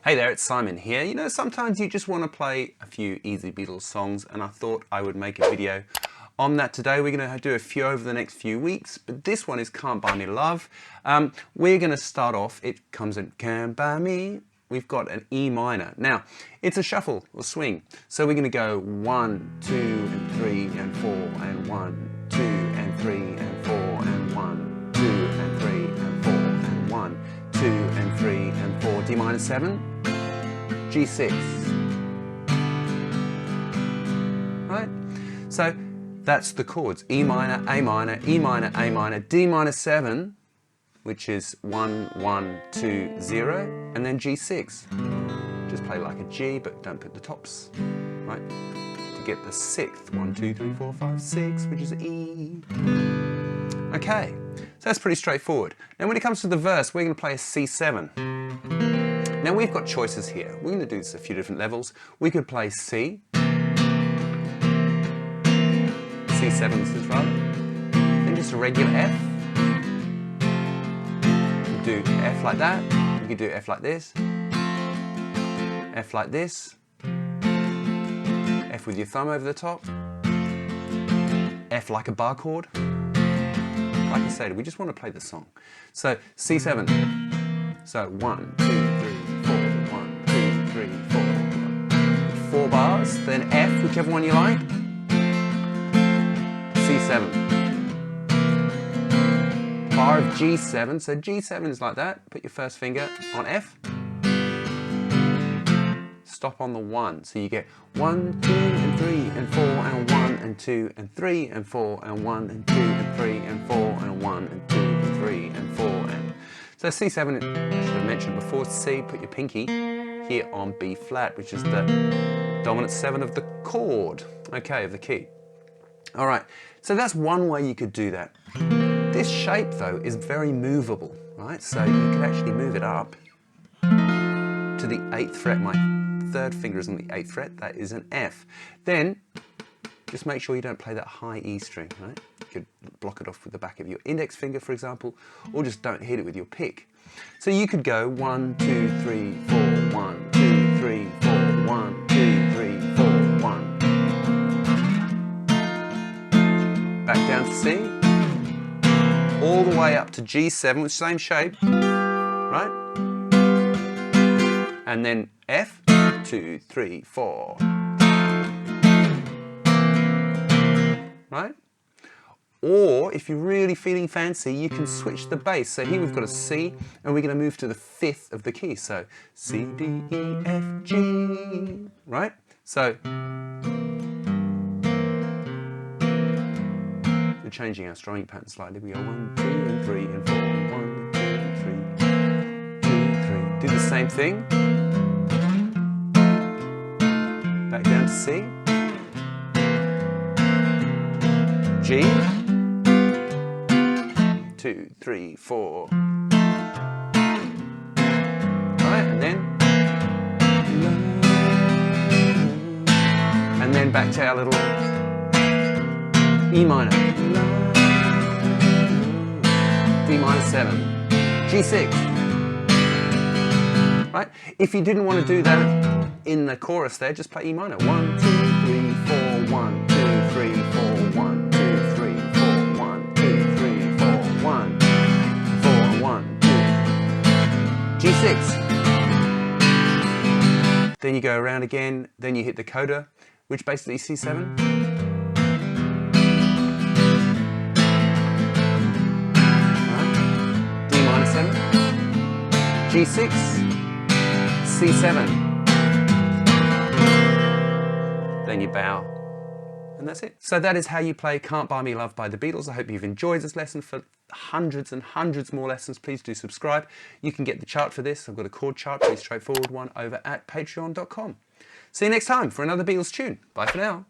Hey there, it's Simon here. You know, sometimes you just want to play a few easy Beatles songs, and I thought I would make a video on that today. We're going to do a few over the next few weeks, but this one is Can't Buy Me Love. We're going to start off, it comes in Can't Buy Me. We've got an E minor. Now, it's a shuffle or swing. So we're going to go 1, 2, and 3, and 4, and 1, 2, and 3, and 4, and 1, 2, and 3, and 4, and 1, 2, and 3, and 4. D minor 7, G6. Right? So that's the chords. E minor, A minor, E minor, A minor, D minor 7, which is 1, 1, 2, 0, and then G6. Just play like a G, but don't put the tops, right? To get the 6th, 1, 2, 3, 4, 5, 6, which is E. Okay, so that's pretty straightforward. Now when it comes to the verse, we're going to play a C7. Now we've got choices here. We're going to do this at a few different levels. We could play C. C7 this is rather. Then just a regular F. Do F like that, you could do F like this, F like this, F with your thumb over the top, F like a bar chord. Like I said, we just want to play the song. So C7, so 1, 2, 3, 4, 1, 2, 3, 4, 4 bars, then F, whichever one you like, C7. Bar of G7, so G7 is like that. Put your first finger on F. Stop on the 1, so you get 1, 2, and 3, and 4, and 1, and 2, and 3, and 4, and 1, and 2, and 3, and 4, and 1, and 2, and 3, and 4, and... So C7, I should have mentioned before, C, put your pinky here on B flat, which is the dominant 7 of the chord, okay, of the key. All right, so that's one way you could do that. This shape, though, is very movable, right? So you can actually move it up to the 8th fret. My third finger is on the 8th fret. That is an F. Then, just make sure you don't play that high E string, right? You could block it off with the back of your index finger, for example, or just don't hit it with your pick. So you could go 1, 2, 3, 4, 1, 2, 3, 4, 1, 2, 3, 4, 1. Back down to C. All the way up to G7 with the same shape, right? And then F, 2, 3, 4. Right? Or if you're really feeling fancy, you can switch the bass. So here we've got a C, and we're going to move to the 5th of the key. So C, D, E, F, G, right? So we're changing our strumming pattern slightly. We go 1, 2, and 3, and 4, 1, 2, and 3, 2, 3. Do the same thing. Back down to C. G. 2, 3, 4. Right, and then back to our little E minor, D minor 7, G6, right? If you didn't want to do that in the chorus there, just play E minor. 1, 2, 3, 4, 1, 2, 3, 4, 1, 2, 3, 4, 1, 2, 3, 4, 1, 4, 1, 2, G6. Then you go around again, then you hit the coda, which basically is C7. G6, C7, then you bow, and that's it. So that is how you play Can't Buy Me Love by the Beatles. I hope you've enjoyed this lesson. For hundreds and hundreds more lessons, please do subscribe. You can get the chart for this. I've got a chord chart, pretty straightforward one, over at patreon.com. See you next time for another Beatles tune. Bye for now.